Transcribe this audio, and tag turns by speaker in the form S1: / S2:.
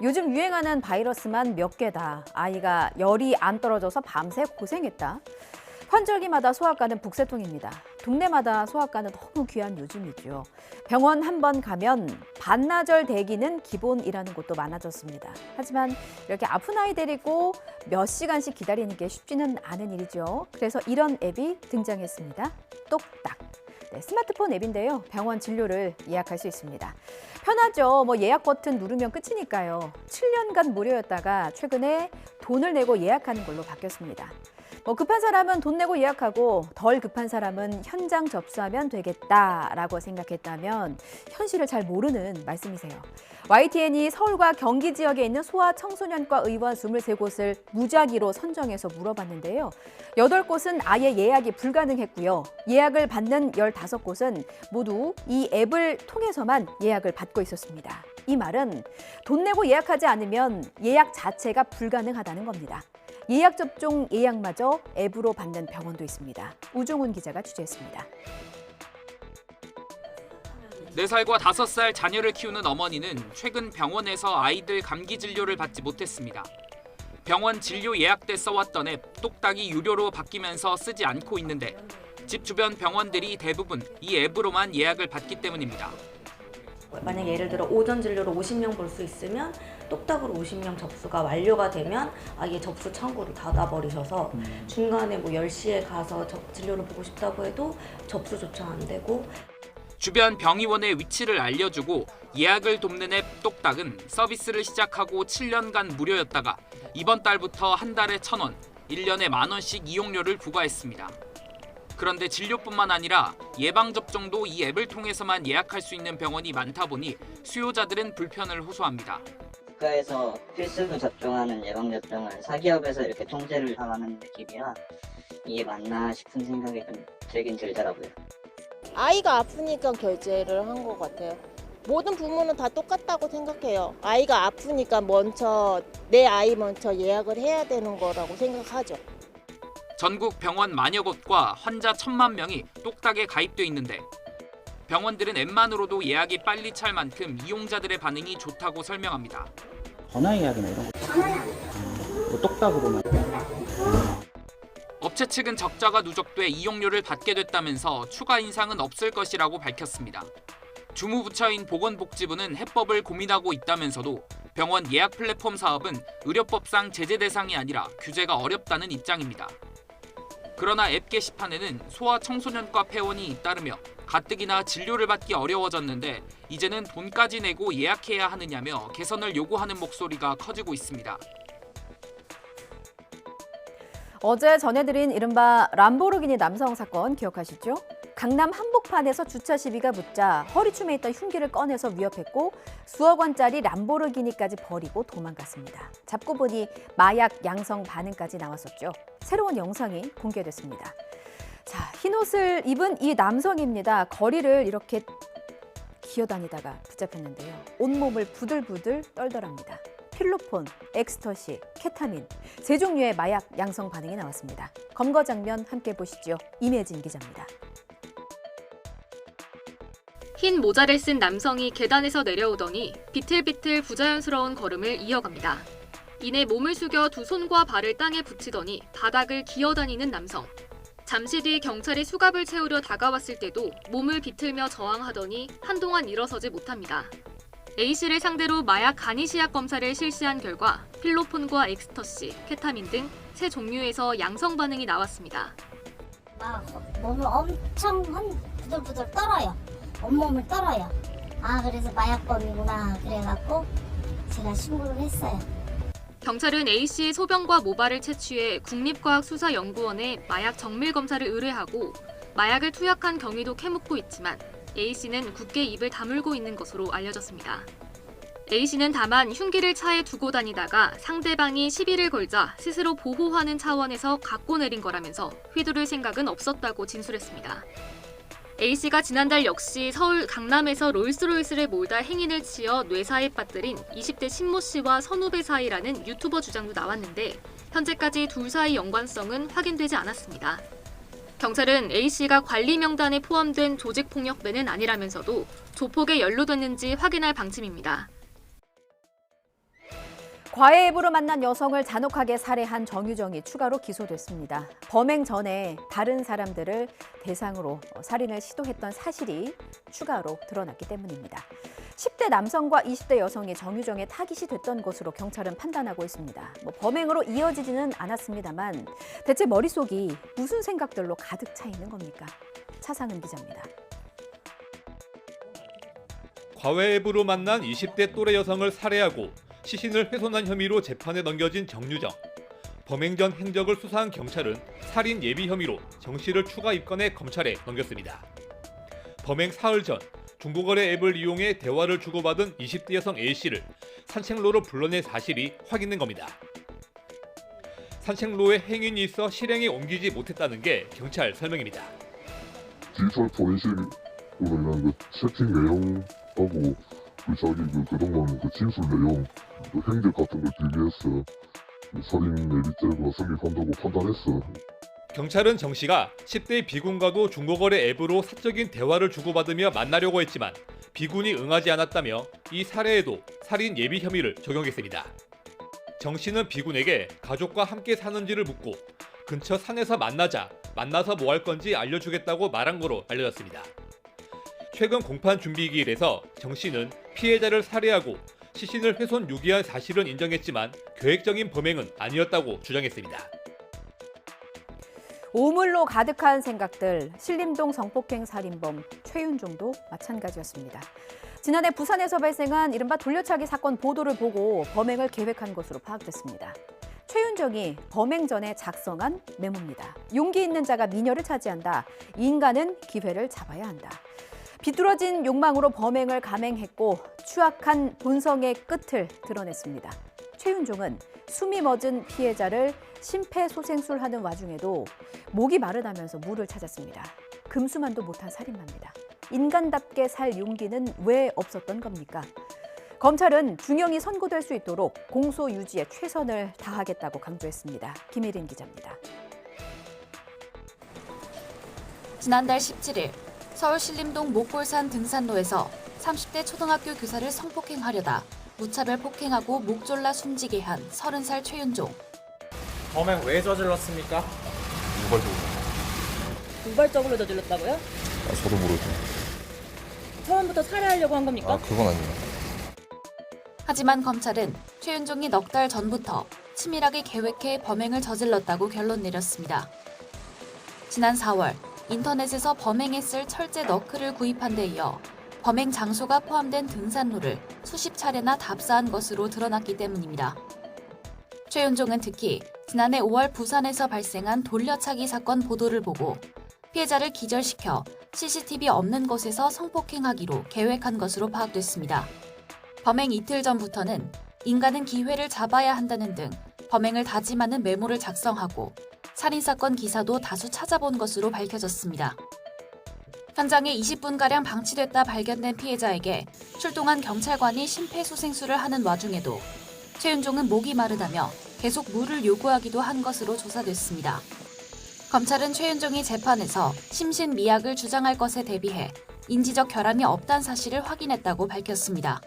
S1: 요즘 유행하는 바이러스만 몇 개다. 아이가 열이 안 떨어져서 밤새 고생했다. 환절기마다 소아과는 북새통입니다. 동네마다 소아과는 너무 귀한 요즘이죠. 병원 한 번 가면 반나절 대기는 기본이라는 곳도 많아졌습니다. 하지만 이렇게 아픈 아이 데리고 몇 시간씩 기다리는 게 쉽지는 않은 일이죠. 그래서 이런 앱이 등장했습니다. 똑딱. 네, 스마트폰 앱인데요. 병원 진료를 예약할 수 있습니다. 편하죠. 예약 버튼 누르면 끝이니까요. 7년간 무료였다가 최근에 돈을 내고 예약하는 걸로 바뀌었습니다. 급한 사람은 돈 내고 예약하고 덜 급한 사람은 현장 접수하면 되겠다라고 생각했다면 현실을 잘 모르는 말씀이세요. YTN이 서울과 경기 지역에 있는 소아청소년과 의원 23곳을 무작위로 선정해서 물어봤는데요. 8곳은 아예 예약이 불가능했고요. 예약을 받는 15곳은 모두 이 앱을 통해서만 예약을 받고 있었습니다. 이 말은 돈 내고 예약하지 않으면 예약 자체가 불가능하다는 겁니다. 예약 접종 예약마저 앱으로 받는 병원도 있습니다. 우종훈 기자가 취재했습니다.
S2: 4살과 5살 자녀를 키우는 어머니는 최근 병원에서 아이들 감기 진료를 받지 못했습니다. 병원 진료 예약 때 써왔던 앱 똑딱이 유료로 바뀌면서 쓰지 않고 있는데 집 주변 병원들이 대부분 이 앱으로만 예약을 받기 때문입니다.
S3: 만약 예를 들어 오전 진료로 50명 볼 수 있으면 똑딱으로 50명 접수가 완료가 되면 아예 접수 창구를 닫아버리셔서 중간에 10시에 가서 진료를 보고 싶다고 해도 접수조차 안 되고
S2: 주변 병의원의 위치를 알려주고 예약을 돕는 앱 똑딱은 서비스를 시작하고 7년간 무료였다가 이번 달부터 한 달에 1,000원, 1년에 10,000원씩 이용료를 부과했습니다. 그런데 진료뿐만 아니라 예방접종도 이 앱을 통해서만 예약할 수 있는 병원이 많다 보니 수요자들은 불편을 호소합니다.
S4: 국가에서 필수로 접종하는 예방접종을 사기업에서 이렇게 통제를 당하는 느낌이라 이게 맞나 싶은 생각이 좀 들긴 들더라고요.
S5: 아이가 아프니까 결제를 한 것 같아요. 모든 부모는 다 똑같다고 생각해요. 아이가 아프니까 내 아이 먼저 예약을 해야 되는 거라고 생각하죠.
S2: 전국 병원 만여 곳과 환자 1,000만 명이 똑딱에 가입돼 있는데 병원들은 앱만으로도 예약이 빨리 찰 만큼 이용자들의 반응이 좋다고 설명합니다.
S6: 전화 예약이나 이런 거 똑딱으로만.
S2: 업체 측은 적자가 누적돼 이용료를 받게 됐다면서 추가 인상은 없을 것이라고 밝혔습니다. 주무부처인 보건복지부는 해법을 고민하고 있다면서도 병원 예약 플랫폼 사업은 의료법상 제재 대상이 아니라 규제가 어렵다는 입장입니다. 그러나 앱 게시판에는 소아청소년과 폐원이 잇따르며 가뜩이나 진료를 받기 어려워졌는데 이제는 돈까지 내고 예약해야 하느냐며 개선을 요구하는 목소리가 커지고 있습니다.
S1: 어제 전해드린 이른바 람보르기니 남성 사건 기억하시죠? 강남 한복판에서 주차 시비가 붙자 허리춤에 있던 흉기를 꺼내서 위협했고 수억 원짜리 람보르기니까지 버리고 도망갔습니다. 잡고 보니 마약 양성 반응까지 나왔었죠. 새로운 영상이 공개됐습니다. 자, 흰옷을 입은 이 남성입니다. 거리를 이렇게 기어다니다가 붙잡혔는데요. 온몸을 부들부들 떨더랍니다. 필로폰, 엑스터시, 케타민, 세 종류의 마약 양성 반응이 나왔습니다. 검거 장면 함께 보시죠. 임혜진 기자입니다.
S7: 흰 모자를 쓴 남성이 계단에서 내려오더니 비틀비틀 부자연스러운 걸음을 이어갑니다. 이내 몸을 숙여 두 손과 발을 땅에 붙이더니 바닥을 기어다니는 남성. 잠시 뒤 경찰이 수갑을 채우려 다가왔을 때도 몸을 비틀며 저항하더니 한동안 일어서지 못합니다. A씨를 상대로 마약 간이시약 검사를 실시한 결과 필로폰과 엑스터시, 케타민 등 세 종류에서 양성 반응이 나왔습니다.
S8: 막 몸을 엄청 부들부들 떨어요. 온몸을 떨어요. 그래서 마약범이구나 그래갖고 제가 신고를 했어요.
S7: 경찰은 A씨의 소변과 모발을 채취해 국립과학수사연구원에 마약 정밀 검사를 의뢰하고 마약을 투약한 경위도 캐묻고 있지만 A씨는 굳게 입을 다물고 있는 것으로 알려졌습니다. A씨는 다만 흉기를 차에 두고 다니다가 상대방이 시비를 걸자 스스로 보호하는 차원에서 갖고 내린 거라면서 휘두를 생각은 없었다고 진술했습니다. A씨가 지난달 역시 서울 강남에서 롤스로이스를 몰다 행인을 치어 뇌사에 빠뜨린 20대 신모 씨와 선후배 사이라는 유튜버 주장도 나왔는데 현재까지 둘 사이 연관성은 확인되지 않았습니다. 경찰은 A씨가 관리 명단에 포함된 조직폭력배는 아니라면서도 조폭에 연루됐는지 확인할 방침입니다.
S1: 과외부로 만난 여성을 잔혹하게 살해한 정유정이 추가로 기소됐습니다. 범행 전에 다른 사람들을 대상으로 살인을 시도했던 사실이 추가로 드러났기 때문입니다. 10대 남성과 20대 여성이 정유정의 타깃이 됐던 것으로 경찰은 판단하고 있습니다. 범행으로 이어지지는 않았습니다만 대체 머릿속이 무슨 생각들로 가득 차 있는 겁니까? 차상은 기자입니다.
S9: 과외부로 만난 20대 또래 여성을 살해하고 시신을 훼손한 혐의로 재판에 넘겨진 정유정. 범행 전 행적을 수사한 경찰은 살인 예비 혐의로 정 씨를 추가 입건해 검찰에 넘겼습니다. 범행 사흘 전 중고거래 앱을 이용해 대화를 주고받은 20대 여성 A씨를 산책로로 불러낸 사실이 확인된 겁니다. 산책로에 행인이 있어 실행에 옮기지 못했다는 게 경찰 설명입니다.
S10: 디지털 포렌식으로 인한 채팅 내용하고 그동안 진술 내용, 행적 같은 걸 대비해서 살인 예비죄가 성립한다고 판단했어.
S9: 경찰은 정 씨가 10대 비군과도 중고거래 앱으로 사적인 대화를 주고받으며 만나려고 했지만 비군이 응하지 않았다며 이 살해에도 살인 예비 혐의를 적용했습니다. 정 씨는 비군에게 가족과 함께 사는지를 묻고 근처 산에서 만나서 뭐 할 건지 알려주겠다고 말한 거로 알려졌습니다. 최근 공판 준비기일에서 정 씨는 피해자를 살해하고 시신을 훼손 유기한 사실은 인정했지만 계획적인 범행은 아니었다고 주장했습니다.
S1: 오물로 가득한 생각들, 신림동 성폭행 살인범 최윤종도 마찬가지였습니다. 지난해 부산에서 발생한 이른바 돌려차기 사건 보도를 보고 범행을 계획한 것으로 파악됐습니다. 최윤종이 범행 전에 작성한 메모입니다. 용기 있는 자가 미녀를 차지한다. 인간은 기회를 잡아야 한다. 비뚤어진 욕망으로 범행을 감행했고 추악한 본성의 끝을 드러냈습니다. 최윤종은 숨이 멎은 피해자를 심폐소생술하는 와중에도 목이 마르다면서 물을 찾았습니다. 금수만도 못한 살인마입니다. 인간답게 살 용기는 왜 없었던 겁니까? 검찰은 중형이 선고될 수 있도록 공소 유지에 최선을 다하겠다고 강조했습니다. 김혜린 기자입니다.
S11: 지난달 17일 서울 신림동 목골산 등산로에서 30대 초등학교 교사를 성폭행하려다 무차별 폭행하고 목 졸라 숨지게 한 30살 최윤종.
S12: 범행 왜 저질렀습니까?
S13: 우발적으로 저질렀다고요?
S14: 저도 모르죠.
S13: 처음부터 살해하려고 한 겁니까?
S14: 그건 아니에요.
S11: 하지만 검찰은 최윤종이 넉 달 전부터 치밀하게 계획해 범행을 저질렀다고 결론 내렸습니다. 지난 4월 인터넷에서 범행에 쓸 철제 너클을 구입한 데 이어 범행 장소가 포함된 등산로를 수십 차례나 답사한 것으로 드러났기 때문입니다. 최윤종은 특히 지난해 5월 부산에서 발생한 돌려차기 사건 보도를 보고 피해자를 기절시켜 CCTV 없는 곳에서 성폭행하기로 계획한 것으로 파악됐습니다. 범행 이틀 전부터는 인간은 기회를 잡아야 한다는 등 범행을 다짐하는 메모를 작성하고 살인사건 기사도 다수 찾아본 것으로 밝혀졌습니다. 현장에 20분가량 방치됐다 발견된 피해자에게 출동한 경찰관이 심폐소생술을 하는 와중에도 최윤종은 목이 마르다며 계속 물을 요구하기도 한 것으로 조사됐습니다. 검찰은 최윤종이 재판에서 심신미약을 주장할 것에 대비해 인지적 결함이 없다는 사실을 확인했다고 밝혔습니다.